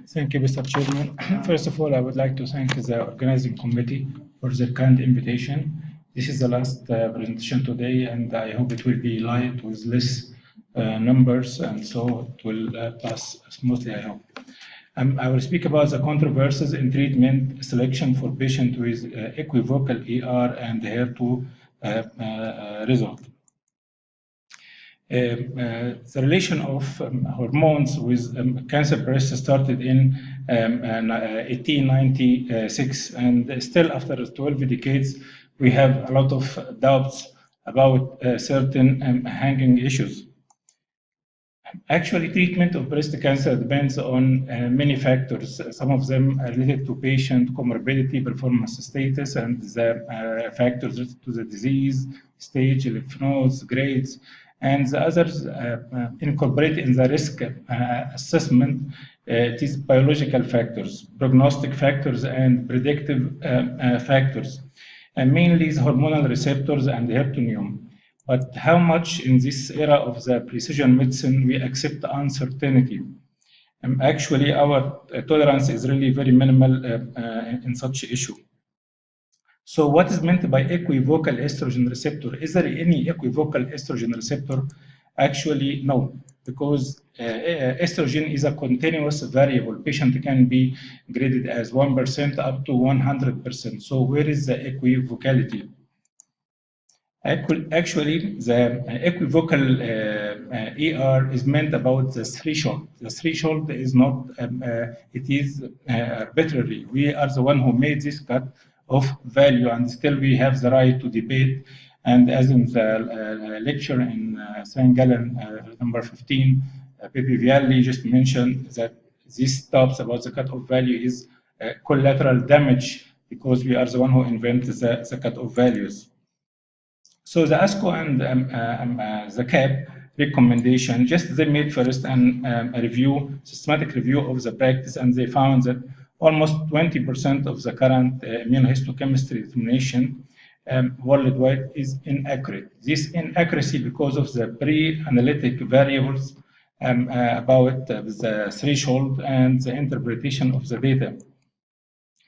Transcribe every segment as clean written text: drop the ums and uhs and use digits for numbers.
Thank you, Mr. Chairman. First of all, I would like to thank the organizing committee for the kind invitation. This is the last presentation today, and I hope it will be light with less numbers, and so it will pass smoothly, I hope. I will speak about the controversies in treatment selection for patients with equivocal ER and HER2 result. The relation of hormones with cancer breast started in 1896, and still after 12 decades, we have a lot of doubts about certain hanging issues. Actually, treatment of breast cancer depends on many factors. Some of them are related to patient comorbidity, performance status, and the factors related to the disease, stage, lymph nodes, grades, and the others incorporated in the risk assessment. It is biological factors, prognostic factors, and predictive factors, and mainly the hormonal receptors and HER2. But how much in this era of the precision medicine we accept uncertainty? Actually, our tolerance is really very minimal in such issue. So what is meant by equivocal estrogen receptor? Is there any equivocal estrogen receptor? Actually, no, because estrogen is a continuous variable. Patient can be graded as 1% up to 100%. So where is the equivocality? Actually, the equivocal ER is meant about the threshold. The threshold is not, it is arbitrary. We are the one who made this cut of value, and still we have the right to debate. And as in the lecture in St. Gallen number 15, Pepe Vialli just mentioned that this talks about the cut-off value is collateral damage because we are the one who invented the cut-off values. So the ASCO and the CAP recommendation, just they made first a systematic review of the practice, and they found that almost 20% of the current immunohistochemistry determination worldwide is inaccurate. This inaccuracy because of the pre-analytic variables about the threshold and the interpretation of the data.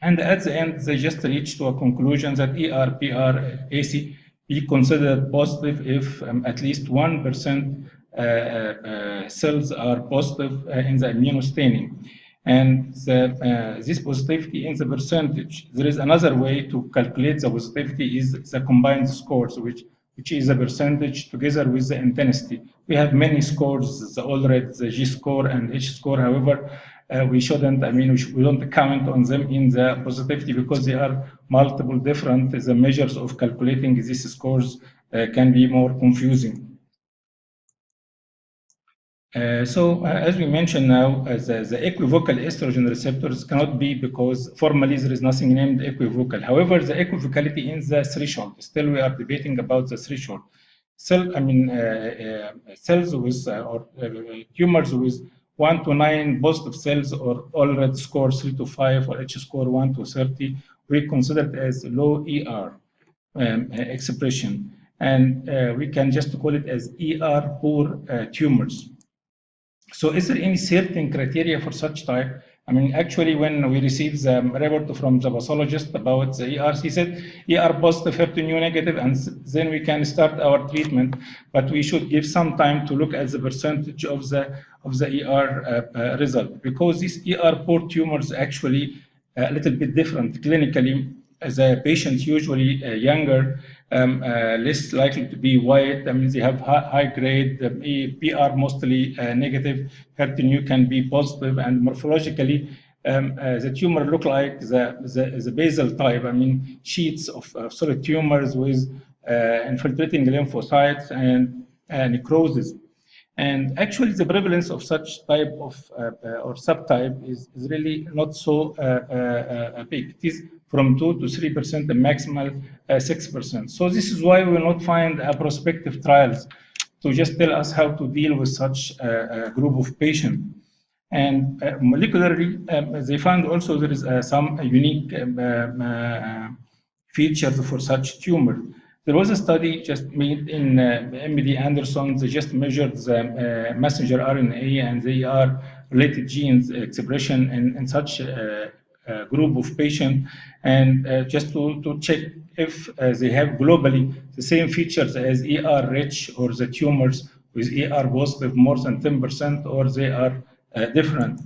And at the end, they just reached to a conclusion that ER, PR, AC be considered positive if at least 1% cells are positive in the immunostaining. And this positivity in the percentage, there is another way to calculate the positivity is the combined scores, which is a percentage together with the intensity. We have many scores, the all-red, the G-score, and H-score. However, we shouldn't, we don't comment on them in the positivity because they are multiple different. The measures of calculating these scores can be more confusing. As we mentioned now, the equivocal estrogen receptors cannot be because formally there is nothing named equivocal. However, the equivocality in the threshold, still we are debating about the threshold. Cells with or tumors with 1 to 9 positive cells or all-red score 3 to 5 or H-score 1 to 30, we consider it as low ER expression. And we can just call it as ER poor tumors. So is there any certain criteria for such type? Actually, when we received the report from the pathologist about the ER, he said ER positive, HER2 negative, and then we can start our treatment. But we should give some time to look at the percentage of the ER result, because these ER poor tumors actually a little bit different clinically. The patients usually younger, less likely to be white. They have high grade, PR mostly negative, HER2 can be positive, and morphologically, the tumor look like the basal type. Sheets of solid tumors with infiltrating lymphocytes and necrosis. And actually, the prevalence of such type of or subtype is really not so big. It is from 2 to 3%, the maximal 6%. So this is why we will not find prospective trials to just tell us how to deal with such a group of patients. And molecularly, they found also there is some unique features for such tumor. There was a study just made in MD Anderson. They just measured the messenger RNA and the ER-related genes expression in such a group of patients, and just to check if they have globally the same features as ER-rich or the tumors with ER positive more than 10%, or they are different.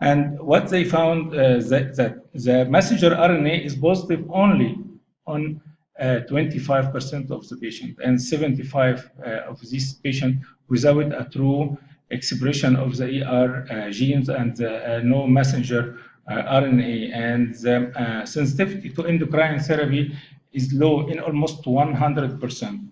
And what they found that the messenger RNA is positive only on 25% of the patient, and 75 of these patients without a true expression of the ER genes and no messenger RNA. And the sensitivity to endocrine therapy is low in almost 100%.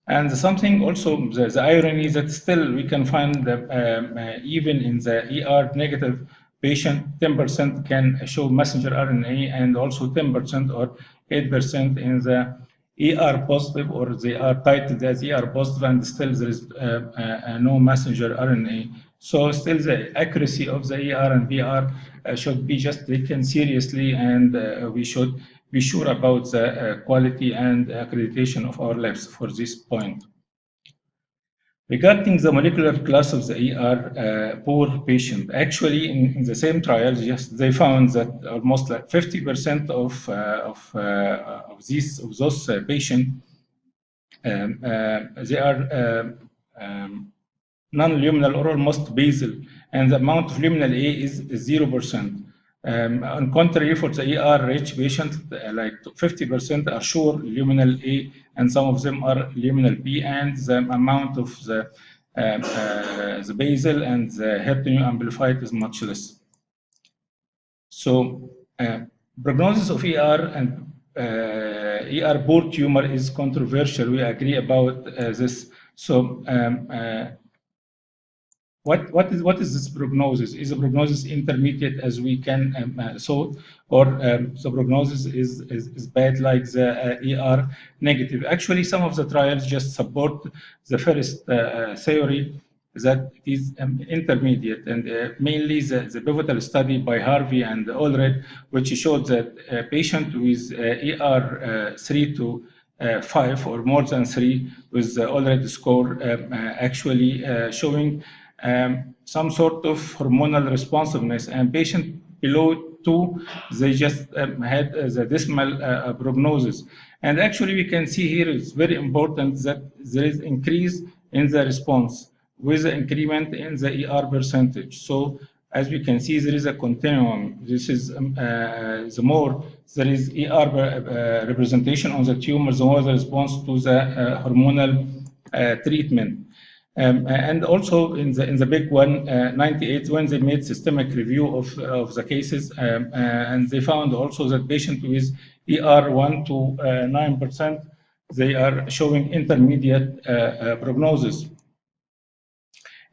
And something also, the irony is that still we can find that even in the ER negative patient, 10% can show messenger RNA, and also 10% or 8% in the ER positive, or they are titled as ER positive, and still there is no messenger RNA. So still the accuracy of the ER and VR should be just taken seriously, and we should be sure about the quality and accreditation of our labs for this point. Regarding the molecular class of the ER poor patient, actually in the same trials, yes, they found that almost like 50% of those patients, they are non-luminal or almost basal, and the amount of luminal A is 0%. On contrary, for the ER-rich patients, like 50% are sure luminal A, and some of them are luminal B, and the amount of the basal and the HER2 amplified is much less. So, prognosis of ER and ER poor tumor is controversial. We agree about this. So, what is this prognosis? Is the prognosis intermediate as we can saw, or the prognosis is bad like the ER negative? Actually, some of the trials just support the first theory that it is intermediate, and mainly the pivotal study by Harvey and Allred, which showed that a patient with ER 3 to 5 or more than 3 with the Allred score actually showing some sort of hormonal responsiveness, and patient below 2, they just had the dismal prognosis. And actually we can see here it's very important that there is increase in the response with the increment in the ER percentage. So as we can see, there is a continuum. This is the more there is ER representation on the tumor, the more the response to the hormonal treatment. And also in the big one, 98, when they made systemic review of the cases, and they found also that patients with ER 1 to 9%, they are showing intermediate prognosis.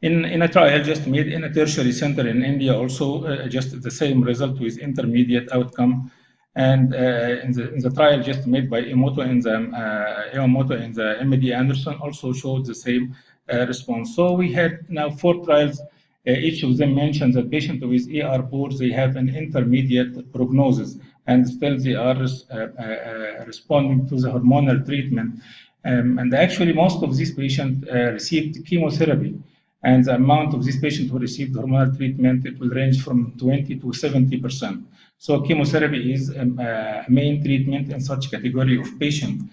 In a trial just made in a tertiary center in India, also just the same result with intermediate outcome. And in the trial just made by Emoto in the MD Anderson also showed the same response. So we had now 4 trials. Each of them mentions that patients with ER poor, they have an intermediate prognosis, and still they are responding to the hormonal treatment. And actually, most of these patients received chemotherapy, and the amount of these patients who received hormonal treatment, it will range from 20 to 70%. So chemotherapy is a main treatment in such category of patients.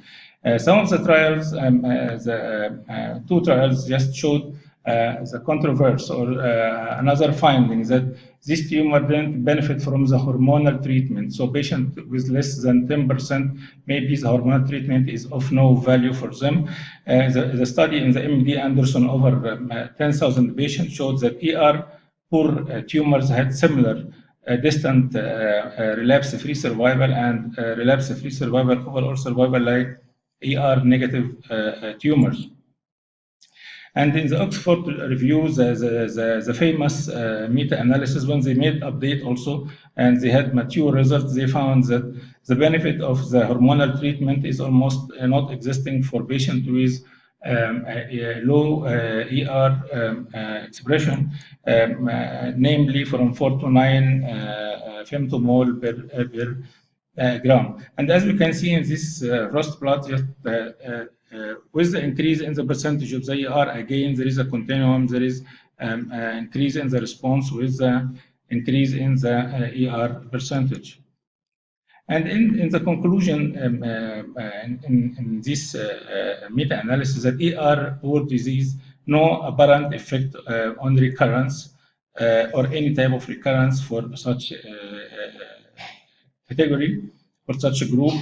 Some of the trials, the 2 trials just showed the controversy or another finding that this tumor didn't benefit from the hormonal treatment. So patients with less than 10%, maybe the hormonal treatment is of no value for them. The study in the MD Anderson over 10,000 patients showed that ER poor tumors had similar distant relapse-free survival and relapse-free survival, overall survival like ER negative tumors. And in the Oxford review, the famous meta-analysis, when they made update also, and they had mature results, they found that the benefit of the hormonal treatment is almost not existing for patients with low ER expression, namely from 4 to 9 femtomole per gram. And as we can see in this frost plot, just with the increase in the percentage of the ER, again, there is a continuum, there is increase in the response with the increase in the ER percentage. And in the conclusion, in this meta-analysis, that ER poor disease, no apparent effect on recurrence or any type of recurrence for such category, for such a group.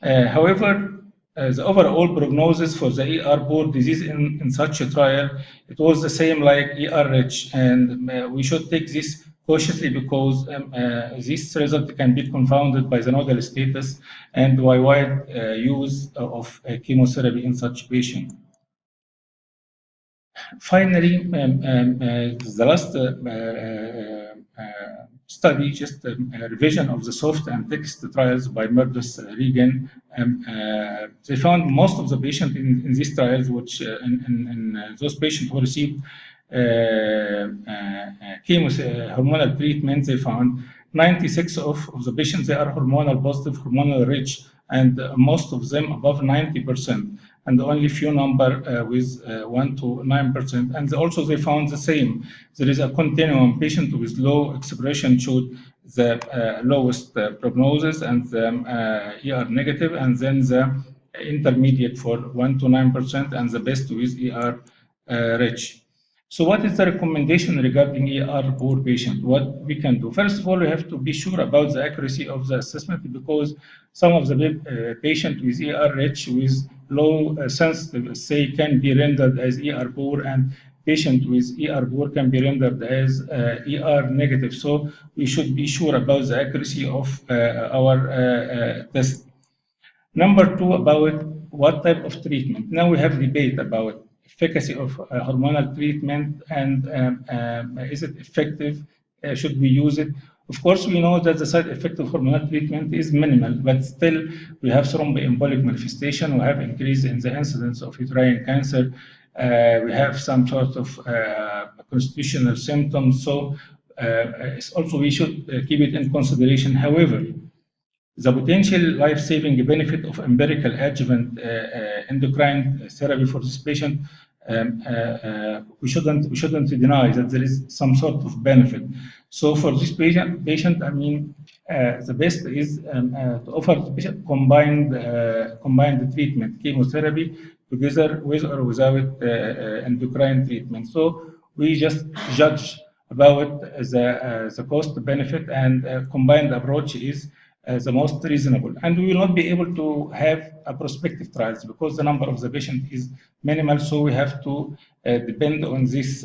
However, the overall prognosis for the ER poor disease in such a trial, it was the same like ER rich, and we should take this cautiously because this result can be confounded by the nodal status and by wide use of chemotherapy in such patients. Finally, the last study, just a revision of the soft and text trials by Murdus Regan. They found most of the patients in these trials, which in those patients who received hormonal treatment, they found 96 of the patients, they are hormonal positive, hormonal rich, and most of them above 90%, and only few number with 1 to 9%. And also they found the same. There is a continuum. Patient with low expression showed the lowest prognosis and the ER negative, and then the intermediate for 1 to 9%, and the best with ER rich. So what is the recommendation regarding ER poor patient? What we can do? First of all, we have to be sure about the accuracy of the assessment, because some of the patient with ER rich with low sensitive say can be rendered as ER poor, and patient with ER poor can be rendered as ER negative. So we should be sure about the accuracy of our test. Number two, about what type of treatment. Now we have debate about efficacy of hormonal treatment, and is it effective? Should we use it? Of course, we know that the side effect of hormonal treatment is minimal, but still we have thromboembolic manifestation, we have increase in the incidence of uterine cancer, we have some sort of constitutional symptoms, so also we should keep it in consideration. However, the potential life-saving benefit of empirical adjuvant endocrine therapy for this patient, we shouldn't deny that there is some sort of benefit. So for this patient, I mean, the best is to offer the patient combined treatment, chemotherapy together with or without endocrine treatment. So we just judge about the cost benefit, and combined approach is the most reasonable. And we will not be able to have a prospective trials because the number of the patient is minimal, so we have to depend on this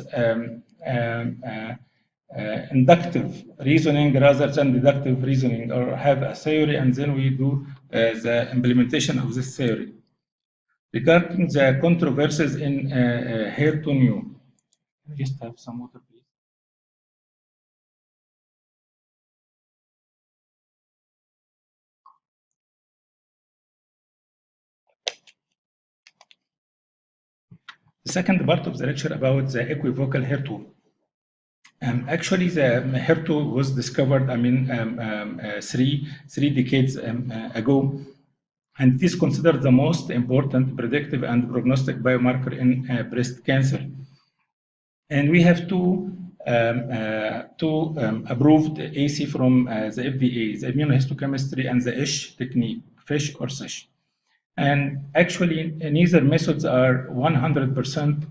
inductive reasoning rather than deductive reasoning, or have a theory and then we do the implementation of this theory. Regarding the controversies in HER2 new, just have some water, please. The second part of the lecture about the equivocal HER2. Actually, the HER2 was discovered, I mean, three decades ago, and it is considered the most important predictive and prognostic biomarker in breast cancer. And we have two approved AC from the FDA, the immunohistochemistry and the ISH technique, FISH or SISH. And actually, neither methods are 100%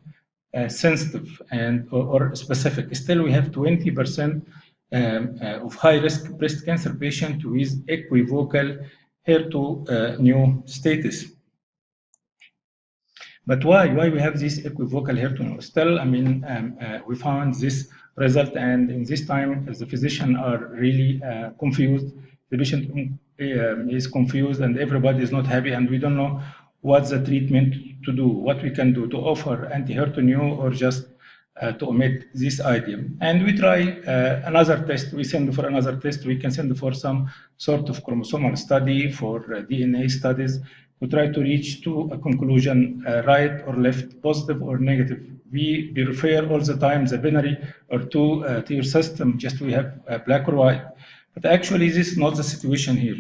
sensitive and or specific. Still, we have 20% of high-risk breast cancer patients with equivocal HER2 new status. But why we have this equivocal HER2? Still, I mean, we found this result, and in this time, the physicians are really confused. The patient is confused, and everybody is not happy, and we don't know what's the treatment to do, what we can do to offer anti-HER2 new or just to omit this item. And we try another test. We send for another test. We can send for some sort of chromosomal study, for DNA studies, to try to reach to a conclusion, right or left, positive or negative. We refer all the time the binary or to your system, just we have black or white. But actually, this is not the situation here.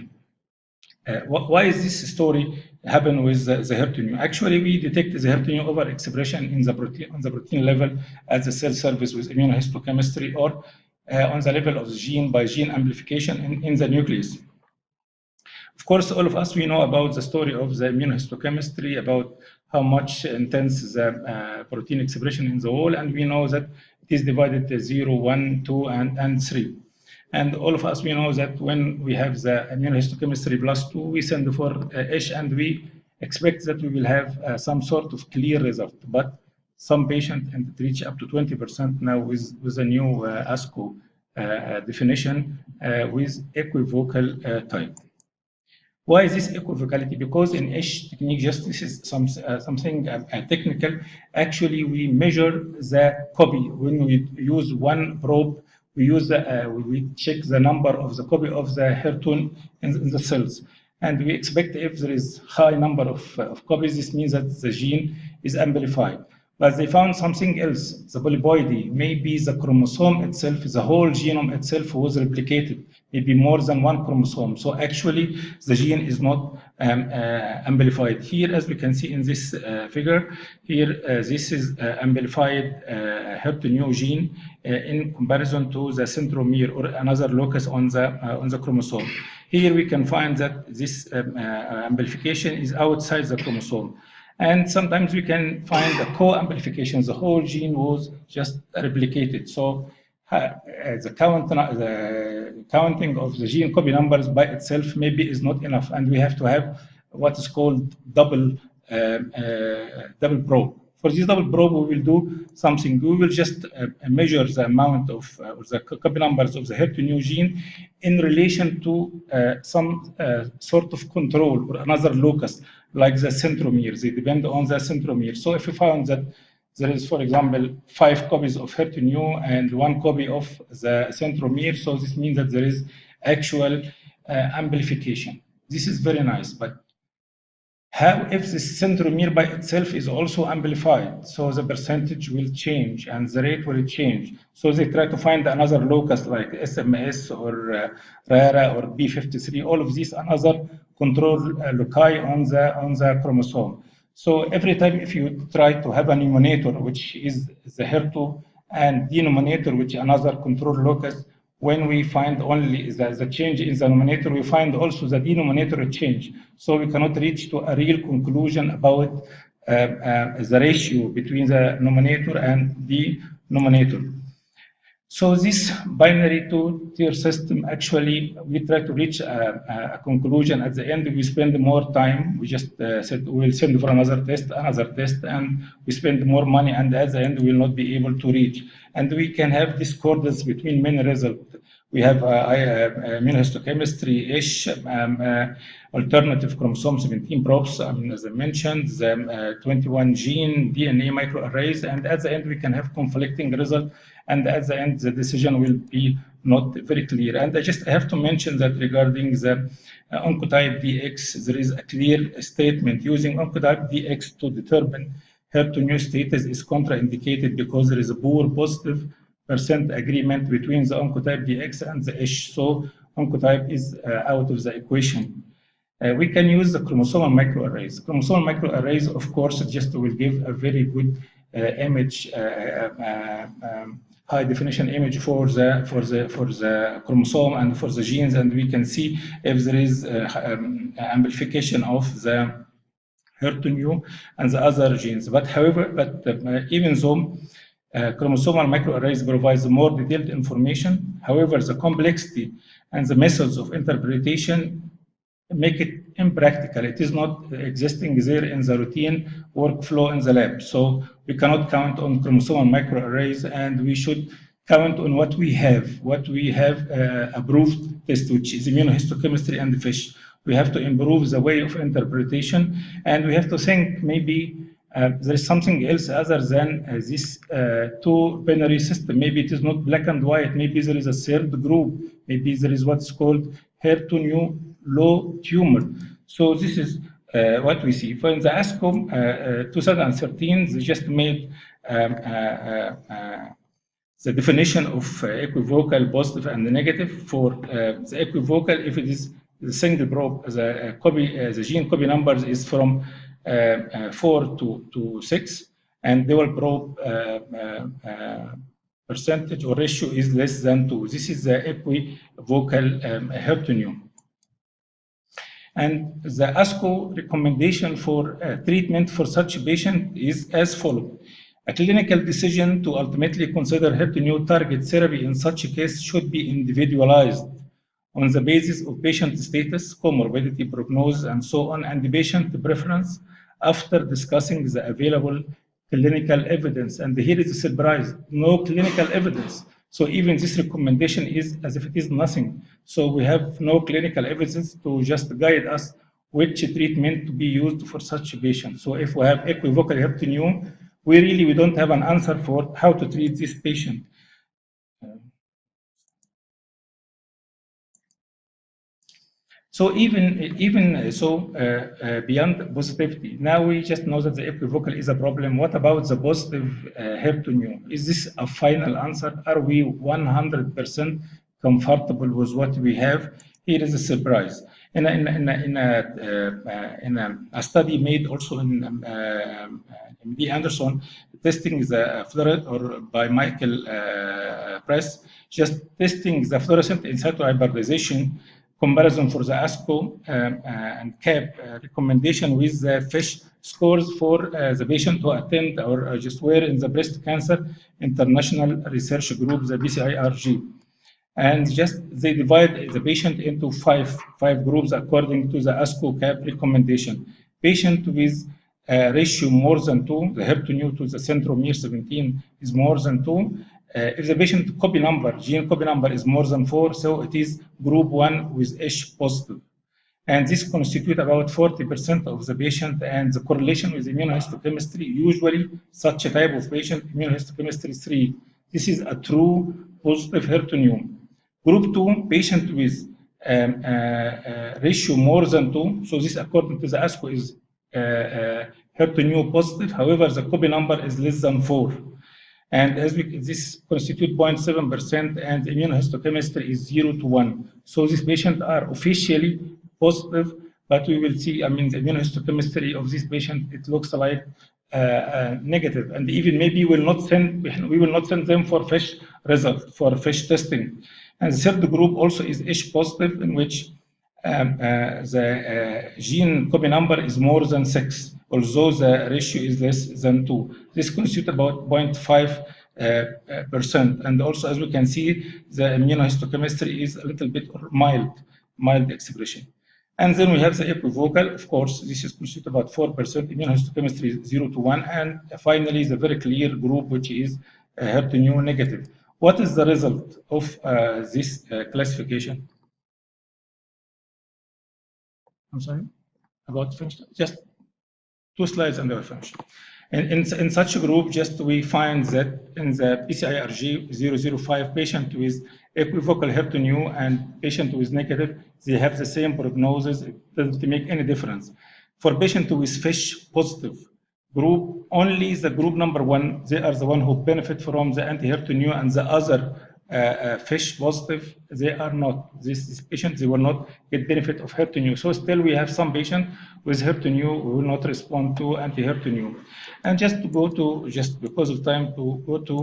Why is this story happen with the HER2? Actually, we detect the HER2 overexpression in the protein on the protein level at the cell surface with immunohistochemistry, or on the level of the gene by gene amplification in the nucleus. Of course, all of us, we know about the story of the immunohistochemistry, about how much intense the protein expression in the wall, and we know that it is divided to 0, 1, 2, and 3. And all of us, we know that when we have the immunohistochemistry plus 2, we send for ISH, and we expect that we will have some sort of clear result. But some patients, and it reach up to 20% now with the new ASCO definition with equivocal type. Why is this equivocality? Because in ISH technique, just this is something technical. Actually, we measure the copy. When we use one probe, we check the number of the copy of the HER2 in the cells. And we expect if there is high number of copies, this means that the gene is amplified. But they found something else, the polyploidy. Maybe the chromosome itself, the whole genome itself was replicated, maybe more than one chromosome. So actually, the gene is not amplified. Here, as we can see in this figure, here this is amplified HER2 gene in comparison to the centromere or another locus on the chromosome. Here we can find that this amplification is outside the chromosome. And sometimes we can find the co-amplification. The whole gene was just replicated. So the counting of the gene copy numbers by itself maybe is not enough, and we have to have what is called double probe. For this double probe, we will do something. We will just measure the amount of the copy numbers of the HER2 gene in relation to some sort of control or another locus, like the centromere. They depend on the centromere. So if we found that there is, for example, 5 copies of HER2 and 1 copy of the centromere, so this means that there is actual amplification. This is very nice, but how if the centromere by itself is also amplified? So the percentage will change and the rate will change. So they try to find another locus like SMS or RARA or B53, all of these another control loci on the chromosome. So every time if you try to have a numerator, which is the HER2, and denominator, which is another control locus, when we find only the change in the numerator, we find also the denominator change. So we cannot reach to a real conclusion about the ratio between the numerator and the denominator. So this binary two-tier system, actually, we try to reach a conclusion. At the end, we spend more time. We just said we'll send for another test, and we spend more money, and at the end, we will not be able to reach. And we can have discordance between many results. We have immunohistochemistry, ISH, alternative chromosome 17 probes, as I mentioned, the 21 gene, DNA microarrays, and at the end, we can have conflicting results. And at the end, the decision will be not very clear. And I have to mention that regarding the oncotype DX, there is a clear statement using oncotype DX to determine HER2 status is contraindicated because there is a poor positive % agreement between the oncotype DX and the ISH. So oncotype is out of the equation. We can use the chromosomal microarrays. Chromosomal microarrays, of course, just will give a very good image, high definition image for the chromosome and for the genes, and we can see if there is amplification of the HER2 and the other genes. But however, even though chromosomal microarrays provides more detailed information, however, the complexity and the methods of interpretation make it impractical. It is not existing there in the routine workflow in the lab. So we cannot count on chromosomal microarrays, and we should count on what we have approved test, which is immunohistochemistry and FISH. We have to improve the way of interpretation, and we have to think maybe there is something else other than this two binary system. Maybe it is not black and white. Maybe there is a third group. Maybe there is what's called HER2 low tumor. So this is what we see. For the ASCO 2013, they just made the definition of equivocal positive and negative. For the equivocal, if it is the single probe, the gene copy numbers is from 4 to 6, and dual probe percentage or ratio is less than 2. This is the equivocal HER2/neu. And the ASCO recommendation for treatment for such a patient is as follows. A clinical decision to ultimately consider HER2/neu target therapy in such a case should be individualized on the basis of patient status, comorbidity, prognosis, and so on, and the patient preference after discussing the available clinical evidence. And here is a surprise, no clinical evidence. So even this recommendation is as if it is nothing. So we have no clinical evidence to just guide us which treatment to be used for such a patient. So if we have equivocal HER2/neu, we don't have an answer for how to treat this patient. So beyond positivity, now we just know that the equivocal is a problem. What about the positive HER2/neu? Is this a final answer? Are we 100% comfortable with what we have? Here is a surprise. In a study made also in MD Anderson, testing the fluorescent, or by Michael Press, just testing the fluorescent in situ hybridization comparison for the ASCO and CAP recommendation with the FISH scores for the patient who attend or just were in the breast cancer international research group, the BCIRG. And just they divide the patient into five groups according to the ASCO CAP recommendation. Patient with ratio more than 2, the HER2/neu to the centromere 17 is more than 2. If the patient gene copy number is more than 4, so it is group 1 with H positive. And this constitutes about 40% of the patient, and the correlation with immunohistochemistry, usually such a type of patient, immunohistochemistry 3. This is a true positive HER2/neu. Group 2, patient with ratio more than 2, so this according to the ASCO is HER2/neu positive, however, the copy number is less than 4. And this constitutes 0.7%, and immunohistochemistry is 0 to 1. So these patients are officially positive, but we will see, the immunohistochemistry of this patient, it looks like negative. And even maybe we will not send them for FISH result, for FISH testing. And the third group also is H positive, in which the gene copy number is more than 6, although the ratio is less than 2. This constitutes about 0.5%. And also, as we can see, the immunohistochemistry is a little bit mild expression. And then we have the equivocal. Of course, this is constituted about 4%. Immunohistochemistry is 0 to 1. And finally, the very clear group, which is HER2/neu negative. What is the result of this classification? I'm sorry, about function. Just 2 slides and they are finished. In such a group, just we find that in the BCIRG 005 patient with equivocal HER2/neu and patient with negative, they have the same prognosis. It doesn't make any difference. For patient with FISH positive group, only the group number 1, they are the one who benefit from the anti-HER2/neu, and the other FISH positive, they are not. This patient, they will not get benefit of HER2/neu. So still we have some patient with HER2/neu who will not respond to anti-HER2/neu. And just to go to, just because of time, to go to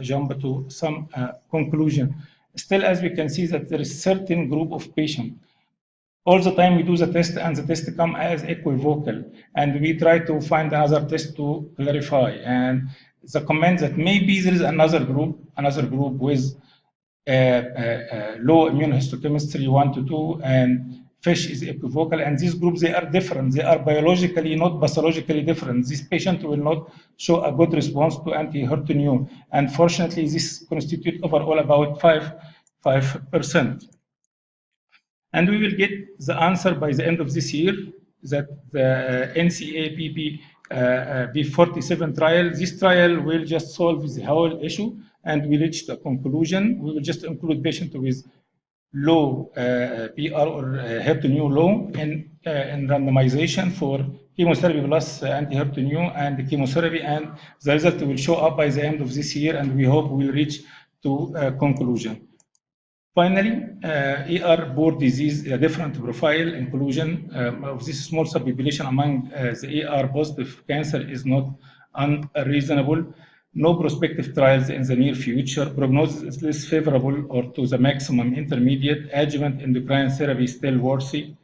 jump to some conclusion. Still, as we can see, that there is certain group of patients. All the time we do the test, and the test come as equivocal, and we try to find another test to clarify. And the comment that maybe there is another group with low immunohistochemistry 1 to 2, and FISH is equivocal, and these groups, they are different. They are biologically, not pathologically different. This patient will not show a good response to anti-HER2/neu. And fortunately, this constitutes overall about 5%. And we will get the answer by the end of this year that the NSABP-B47 trial, this trial will just solve the whole issue, and we reached a conclusion. We will just include patients with low PR or HER2/neu low in randomization for chemotherapy plus anti-HER2/neu and the chemotherapy, and the result will show up by the end of this year, and we hope we'll reach to a conclusion. Finally, ER poor disease, a different profile inclusion of this small subpopulation among the ER positive cancer is not unreasonable. No prospective trials in the near future. Prognosis is less favorable or to the maximum intermediate. Adjuvant endocrine therapy still worthy,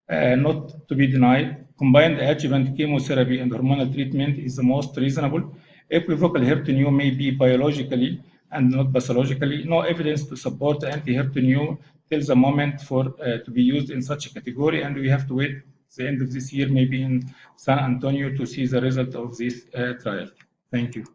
not to be denied. Combined adjuvant chemotherapy and hormonal treatment is the most reasonable. Equivocal HER2 may be biologically and not pathologically. No evidence to support anti-HER2 till the moment for to be used in such a category, and we have to wait the end of this year, maybe in San Antonio, to see the result of this trial. Thank you.